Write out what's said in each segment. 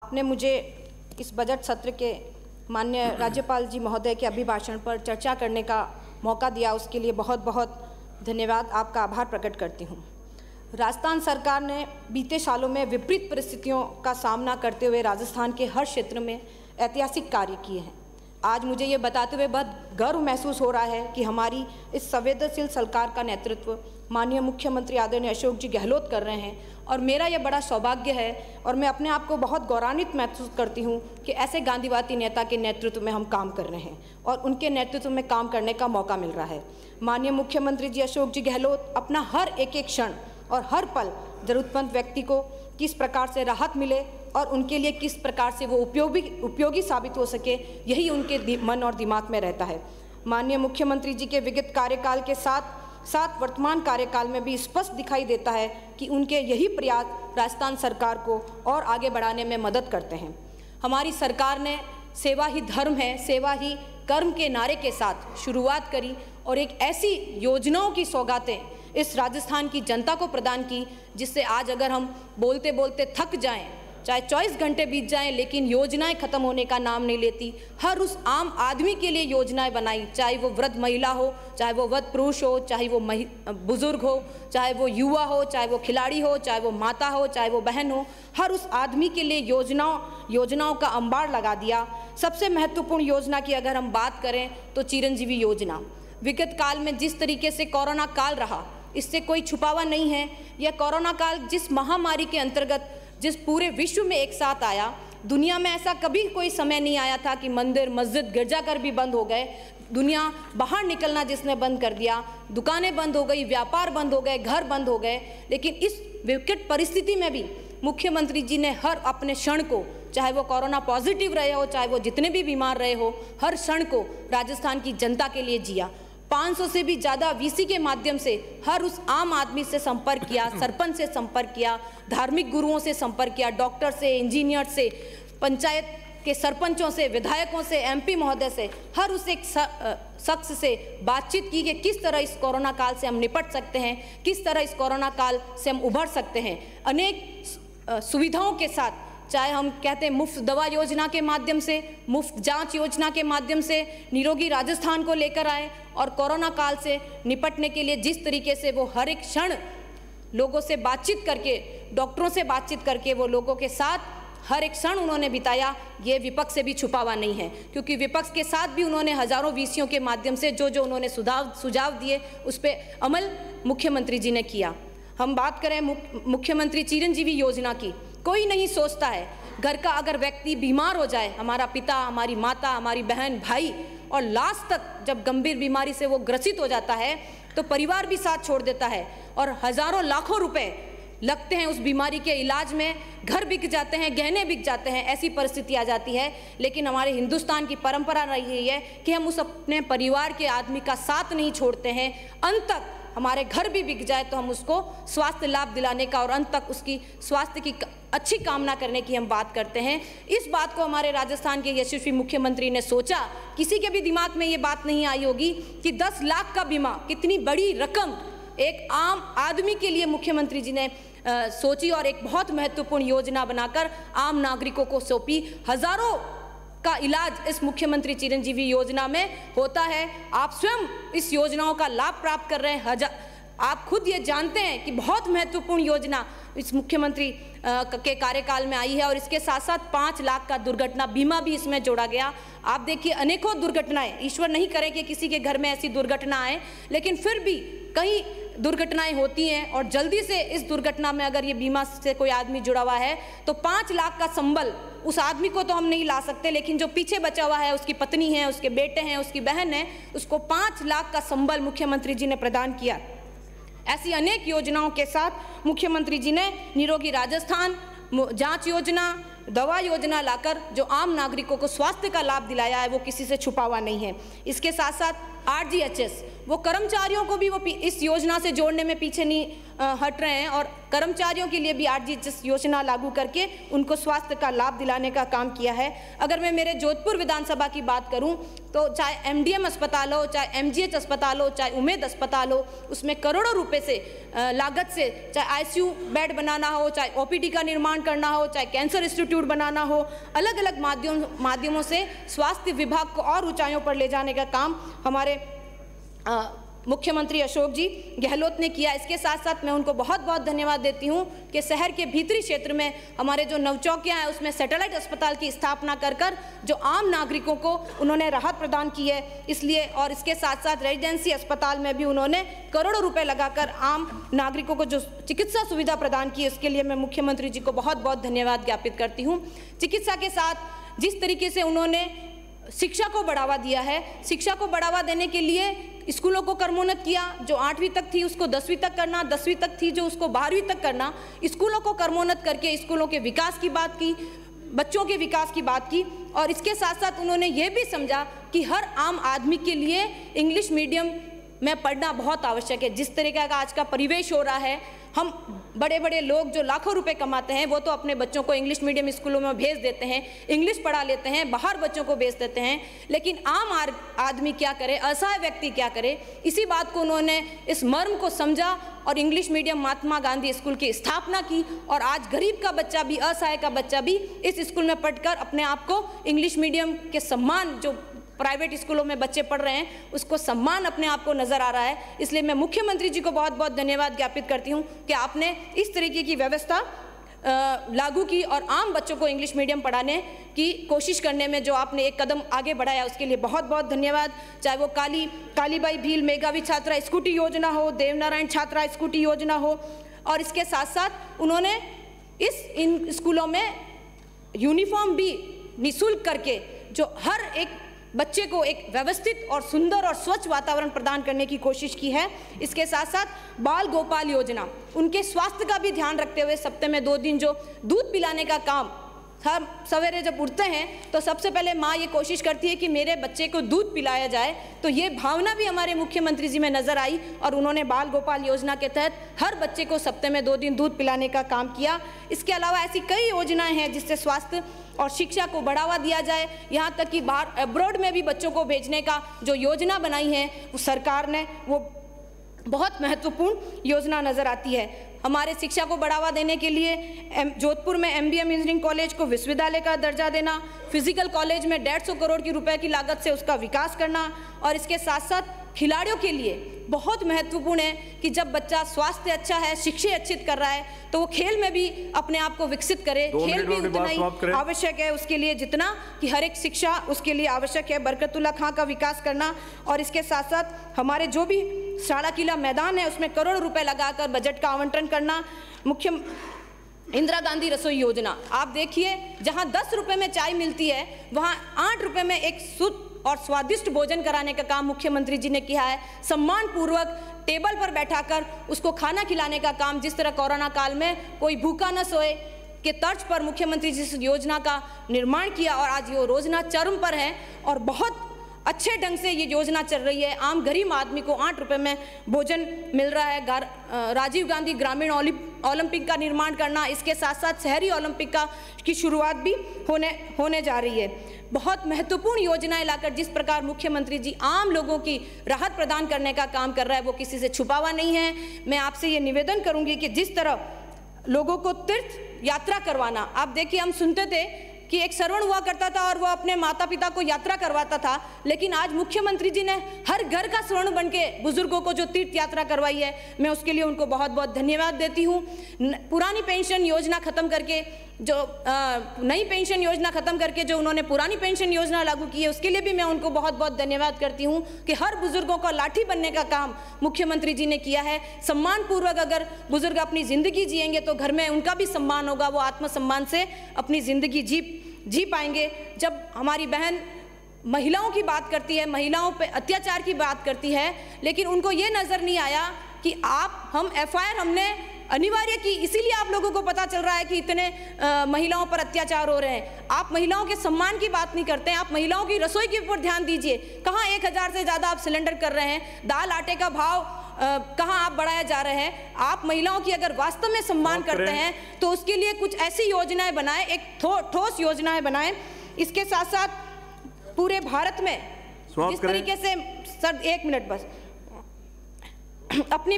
आपने मुझे इस बजट सत्र के माननीय राज्यपाल जी महोदय के अभिभाषण पर चर्चा करने का मौका दिया, उसके लिए बहुत बहुत धन्यवाद, आपका आभार प्रकट करती हूँ। राजस्थान सरकार ने बीते सालों में विपरीत परिस्थितियों का सामना करते हुए राजस्थान के हर क्षेत्र में ऐतिहासिक कार्य किए हैं। आज मुझे ये बताते हुए बहुत गर्व महसूस हो रहा है कि हमारी इस संवेदनशील सरकार का नेतृत्व माननीय मुख्यमंत्री आदरणीय अशोक जी गहलोत कर रहे हैं और मेरा यह बड़ा सौभाग्य है और मैं अपने आप को बहुत गौरवान्वित महसूस करती हूँ कि ऐसे गांधीवादी नेता के नेतृत्व में हम काम कर रहे हैं और उनके नेतृत्व में काम करने का मौका मिल रहा है। माननीय मुख्यमंत्री जी अशोक जी गहलोत अपना हर एक क्षण और हर पल जरूरतमंद व्यक्ति को किस प्रकार से राहत मिले और उनके लिए किस प्रकार से वो उपयोगी साबित हो सके, यही उनके मन और दिमाग में रहता है। माननीय मुख्यमंत्री जी के विगत कार्यकाल के साथ साथ वर्तमान कार्यकाल में भी स्पष्ट दिखाई देता है कि उनके यही प्रयास राजस्थान सरकार को और आगे बढ़ाने में मदद करते हैं। हमारी सरकार ने सेवा ही धर्म है, सेवा ही कर्म के नारे के साथ शुरुआत करी और एक ऐसी योजनाओं की सौगातें इस राजस्थान की जनता को प्रदान की जिससे आज अगर हम बोलते बोलते थक जाएं, चाहे 24 घंटे बीत जाएं, लेकिन योजनाएं खत्म होने का नाम नहीं लेती। हर उस आम आदमी के लिए योजनाएं बनाई, चाहे वो वृद्ध महिला हो, चाहे वो वृद्ध पुरुष हो, चाहे वो बुजुर्ग हो, चाहे वो युवा हो, चाहे वो खिलाड़ी हो, चाहे वो माता हो, चाहे वो बहन हो, हर उस आदमी के लिए योजनाओं का अंबार लगा दिया। सबसे महत्वपूर्ण योजना की अगर हम बात करें तो चिरंजीवी योजना। विगत काल में जिस तरीके से कोरोना काल रहा, इससे कोई छुपावा नहीं है। यह कोरोना काल जिस महामारी के अंतर्गत जिस पूरे विश्व में एक साथ आया, दुनिया में ऐसा कभी कोई समय नहीं आया था कि मंदिर मस्जिद गिरजाघर भी बंद हो गए, दुनिया बाहर निकलना जिसने बंद कर दिया, दुकानें बंद हो गई, व्यापार बंद हो गए, घर बंद हो गए। लेकिन इस विकट परिस्थिति में भी मुख्यमंत्री जी ने हर अपने क्षण को, चाहे वो कोरोना पॉजिटिव रहे हो, चाहे वो जितने भी बीमार रहे हो, हर क्षण को राजस्थान की जनता के लिए जिया। 500 से भी ज़्यादा वीसी के माध्यम से हर उस आम आदमी से संपर्क किया, सरपंच से संपर्क किया, धार्मिक गुरुओं से संपर्क किया, डॉक्टर से, इंजीनियर से, पंचायत के सरपंचों से, विधायकों से, एमपी महोदय से, हर उस एक शख्स से बातचीत की कि किस तरह इस कोरोना काल से हम निपट सकते हैं, किस तरह इस कोरोना काल से हम उभर सकते हैं। अनेक सुविधाओं के साथ, चाहे हम कहते हैं मुफ्त दवा योजना के माध्यम से, मुफ्त जांच योजना के माध्यम से निरोगी राजस्थान को लेकर आए और कोरोना काल से निपटने के लिए जिस तरीके से वो हर एक क्षण लोगों से बातचीत करके, डॉक्टरों से बातचीत करके वो लोगों के साथ हर एक क्षण उन्होंने बिताया, ये विपक्ष से भी छुपावा नहीं है। क्योंकि विपक्ष के साथ भी उन्होंने हजारों वीसियों के माध्यम से जो उन्होंने सुझाव दिए उस पर अमल मुख्यमंत्री जी ने किया। हम बात करें मुख्यमंत्री चिरंजीवी योजना की, कोई नहीं सोचता है घर का अगर व्यक्ति बीमार हो जाए, हमारा पिता, हमारी माता, हमारी बहन, भाई, और लास्ट तक जब गंभीर बीमारी से वो ग्रसित हो जाता है तो परिवार भी साथ छोड़ देता है और हजारों लाखों रुपए लगते हैं उस बीमारी के इलाज में, घर बिक जाते हैं, गहने बिक जाते हैं, ऐसी परिस्थिति आ जाती है। लेकिन हमारे हिंदुस्तान की परंपरा रही है कि हम उस अपने परिवार के आदमी का साथ नहीं छोड़ते हैं। अंत तक हमारे घर भी बिक जाए तो हम उसको स्वास्थ्य लाभ दिलाने का और अंत तक उसकी स्वास्थ्य की अच्छी कामना करने की हम बात करते हैं। इस बात को हमारे राजस्थान के यशस्वी मुख्यमंत्री ने सोचा, किसी के भी दिमाग में ये बात नहीं आई होगी कि 10 लाख का बीमा, कितनी बड़ी रकम एक आम आदमी के लिए मुख्यमंत्री जी ने सोची और एक बहुत महत्वपूर्ण योजना बनाकर आम नागरिकों को सौंपी। हजारों का इलाज इस मुख्यमंत्री चिरंजीवी योजना में होता है। आप स्वयं इस योजनाओं का लाभ प्राप्त कर रहे हैं। आप खुद ये जानते हैं कि बहुत महत्वपूर्ण योजना इस मुख्यमंत्री के कार्यकाल में आई है और इसके साथ साथ 5 लाख का दुर्घटना बीमा भी इसमें जोड़ा गया। आप देखिए अनेकों दुर्घटनाएं, ईश्वर नहीं करे कि किसी के घर में ऐसी दुर्घटना आए, लेकिन फिर भी कई दुर्घटनाएं होती हैं और जल्दी से इस दुर्घटना में अगर ये बीमा से कोई आदमी जुड़ा हुआ है तो 5 लाख का संबल उस आदमी को तो हम नहीं ला सकते, लेकिन जो पीछे बचा हुआ है, उसकी पत्नी है, उसके बेटे हैं, उसकी बहन है, उसको 5 लाख का संबल मुख्यमंत्री जी ने प्रदान किया। ऐसी अनेक योजनाओं के साथ मुख्यमंत्री जी ने निरोगी राजस्थान, जांच योजना, दवा योजना लाकर जो आम नागरिकों को स्वास्थ्य का लाभ दिलाया है वो किसी से छुपा हुआ नहीं है। इसके साथ साथ RGHS, वो कर्मचारियों को भी वो इस योजना से जोड़ने में पीछे नहीं हट रहे हैं और कर्मचारियों के लिए भी RGHS योजना लागू करके उनको स्वास्थ्य का लाभ दिलाने का काम किया है। अगर मैं मेरे जोधपुर विधानसभा की बात करूं तो चाहे MDM अस्पताल हो, चाहे MGH अस्पताल हो, चाहे उमेद अस्पताल हो, उसमें करोड़ों रुपए से लागत से चाहे ICU बेड बनाना हो, चाहे OPD का निर्माण करना हो, चाहे कैंसर इंस्टीट्यूट बनाना हो, अलग अलग माध्यमों से स्वास्थ्य विभाग को और ऊंचाइयों पर ले जाने का काम हमारे मुख्यमंत्री अशोक जी गहलोत ने किया। इसके साथ साथ मैं उनको बहुत बहुत धन्यवाद देती हूं कि शहर के भीतरी क्षेत्र में हमारे जो नवचौकियां हैं उसमें सैटेलाइट अस्पताल की स्थापना कर जो आम नागरिकों को उन्होंने राहत प्रदान की है। इसलिए और इसके साथ साथ रेजिडेंसी अस्पताल में भी उन्होंने करोड़ों रुपए लगाकर आम नागरिकों को जो चिकित्सा सुविधा प्रदान की है, उसके लिए मैं मुख्यमंत्री जी को बहुत बहुत धन्यवाद ज्ञापित करती हूँ। चिकित्सा के साथ जिस तरीके से उन्होंने शिक्षा को बढ़ावा दिया है, शिक्षा को बढ़ावा देने के लिए स्कूलों को क्रमोन्नत किया। जो 8वीं तक थी उसको 10वीं तक करना, 10वीं तक थी जो उसको 12वीं तक करना, स्कूलों को क्रमोन्नत करके स्कूलों के विकास की बात की, बच्चों के विकास की बात की। और इसके साथ साथ उन्होंने ये भी समझा कि हर आम आदमी के लिए इंग्लिश मीडियम में पढ़ना बहुत आवश्यक है। जिस तरीके का आज का परिवेश हो रहा है, हम बड़े बड़े लोग जो लाखों रुपए कमाते हैं वो तो अपने बच्चों को इंग्लिश मीडियम स्कूलों में भेज देते हैं, इंग्लिश पढ़ा लेते हैं, बाहर बच्चों को भेज देते हैं, लेकिन आम आदमी क्या करे, असहाय व्यक्ति क्या करे। इसी बात को उन्होंने इस मर्म को समझा और English medium Mahatma Gandhi school की स्थापना की। और आज गरीब का बच्चा भी, असहाय का बच्चा भी इस स्कूल में पढ़कर अपने आप को इंग्लिश मीडियम के सम्मान, जो प्राइवेट स्कूलों में बच्चे पढ़ रहे हैं उसको सम्मान अपने आप को नजर आ रहा है। इसलिए मैं मुख्यमंत्री जी को बहुत बहुत धन्यवाद ज्ञापित करती हूं कि आपने इस तरीके की व्यवस्था लागू की और आम बच्चों को इंग्लिश मीडियम पढ़ाने की कोशिश करने में जो आपने एक कदम आगे बढ़ाया उसके लिए बहुत बहुत धन्यवाद। चाहे वो कालीबाई भील मेघावी छात्रा स्कूटी योजना हो, देवनारायण छात्रा स्कूटी योजना हो, और इसके साथ साथ उन्होंने इन स्कूलों में यूनिफॉर्म भी निःशुल्क करके जो हर एक बच्चे को एक व्यवस्थित और सुंदर और स्वच्छ वातावरण प्रदान करने की कोशिश की है। इसके साथ साथ बाल गोपाल योजना, उनके स्वास्थ्य का भी ध्यान रखते हुए सप्ताह में 2 दिन जो दूध पिलाने का काम, हर सवेरे जब उठते हैं तो सबसे पहले माँ ये कोशिश करती है कि मेरे बच्चे को दूध पिलाया जाए। तो ये भावना भी हमारे मुख्यमंत्री जी में नजर आई और उन्होंने बाल गोपाल योजना के तहत हर बच्चे को सप्ताह में 2 दिन दूध पिलाने का काम किया। इसके अलावा ऐसी कई योजनाएं हैं जिससे स्वास्थ्य और शिक्षा को बढ़ावा दिया जाए। यहाँ तक कि बाहर अब्रॉड में भी बच्चों को भेजने का जो योजना बनाई है वो सरकार ने, वो बहुत महत्वपूर्ण योजना नजर आती है। हमारे शिक्षा को बढ़ावा देने के लिए जोधपुर में MBM इंजीनियरिंग कॉलेज को विश्वविद्यालय का दर्जा देना, फिजिकल कॉलेज में 150 करोड़ की रुपए की लागत से उसका विकास करना, और इसके साथ साथ खिलाड़ियों के लिए बहुत महत्वपूर्ण है कि जब बच्चा स्वास्थ्य अच्छा है, शिक्षा अच्छित कर रहा है, तो वो खेल में भी अपने आप को विकसित करे। खेल भी उतना ही आवश्यक है उसके लिए जितना कि हर एक शिक्षा उसके लिए आवश्यक है। बरकतुल्ला खां का विकास करना, और इसके साथ साथ हमारे जो भी साड़ा किला मैदान है उसमें करोड़ों रुपए लगाकर बजट का आवंटन करना। मुख्य इंदिरा गांधी रसोई योजना, आप देखिए जहां 10 रुपए में चाय मिलती है वहां 8 रुपए में एक शुद्ध और स्वादिष्ट भोजन कराने का काम मुख्यमंत्री जी ने किया है। सम्मान पूर्वक टेबल पर बैठाकर उसको खाना खिलाने का काम, जिस तरह कोरोना काल में कोई भूखा न सोए के तर्ज पर मुख्यमंत्री जी इस योजना का निर्माण किया और आज ये योजना चरम पर है और बहुत अच्छे ढंग से ये योजना चल रही है। आम गरीब आदमी को 8 रुपए में भोजन मिल रहा है। राजीव गांधी ग्रामीण ओलंपिक का निर्माण करना, इसके साथ साथ शहरी ओलंपिक की शुरुआत भी होने जा रही है। बहुत महत्वपूर्ण योजनाएं लाकर जिस प्रकार मुख्यमंत्री जी आम लोगों की राहत प्रदान करने का काम कर रहा है वो किसी से छुपा हुआ नहीं है। मैं आपसे ये निवेदन करूंगी कि जिस तरह लोगों को तीर्थ यात्रा करवाना, आप देखिए हम सुनते थे कि एक श्रवण हुआ करता था और वो अपने माता पिता को यात्रा करवाता था, लेकिन आज मुख्यमंत्री जी ने हर घर का श्रवण बन के बुजुर्गों को जो तीर्थ यात्रा करवाई है, मैं उसके लिए उनको बहुत बहुत धन्यवाद देती हूँ। पुरानी पेंशन योजना खत्म करके जो नई पेंशन योजना खत्म करके जो उन्होंने पुरानी पेंशन योजना लागू की है उसके लिए भी मैं उनको बहुत बहुत धन्यवाद करती हूँ कि हर बुजुर्गों को लाठी बनने का काम मुख्यमंत्री जी ने किया है। सम्मान पूर्वक अगर बुजुर्ग अपनी जिंदगी जिएंगे तो घर में उनका भी सम्मान होगा, वो आत्मसम्मान से अपनी जिंदगी जी पाएंगे। जब हमारी बहन महिलाओं की बात करती है, महिलाओं पे अत्याचार की बात करती है, लेकिन उनको ये नजर नहीं आया कि हम FIR हमने अनिवार्य की, इसीलिए आप लोगों को पता चल रहा है कि इतने महिलाओं पर अत्याचार हो रहे हैं। आप महिलाओं के सम्मान की बात नहीं करते हैं, आप महिलाओं की रसोई के ऊपर ध्यान दीजिए। कहाँ 1000 से ज़्यादा आप सिलेंडर कर रहे हैं। दाल आटे का भाव कहाँ आप बढ़ाया जा रहे हैं। आप महिलाओं की अगर वास्तव में सम्मान करते हैं तो उसके लिए कुछ ऐसी योजनाएं बनाएं, एक ठोस योजनाएं बनाएं। इसके साथ साथ पूरे भारत में जिस तरीके से, सर 1 मिनट बस, अपनी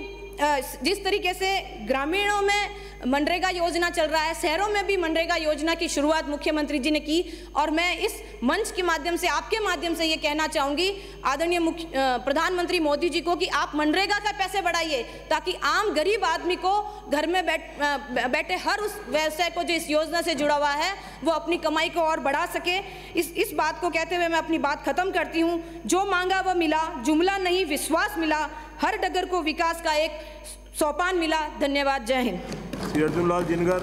जिस तरीके से ग्रामीणों में मनरेगा योजना चल रहा है, शहरों में भी मनरेगा योजना की शुरुआत मुख्यमंत्री जी ने की। और मैं इस मंच के माध्यम से, आपके माध्यम से ये कहना चाहूँगी आदरणीय प्रधानमंत्री मोदी जी को कि आप मनरेगा का पैसे बढ़ाइए, ताकि आम गरीब आदमी को घर में बैठे हर उस व्यवसाय को जो इस योजना से जुड़ा हुआ है वो अपनी कमाई को और बढ़ा सके। इस बात को कहते हुए मैं अपनी बात खत्म करती हूँ। जो मांगा वह मिला, जुमला नहीं विश्वास मिला, हर डगर को विकास का एक सोपान मिला। धन्यवाद। जय हिंद। श्री अर्जुन लाल जिनगर।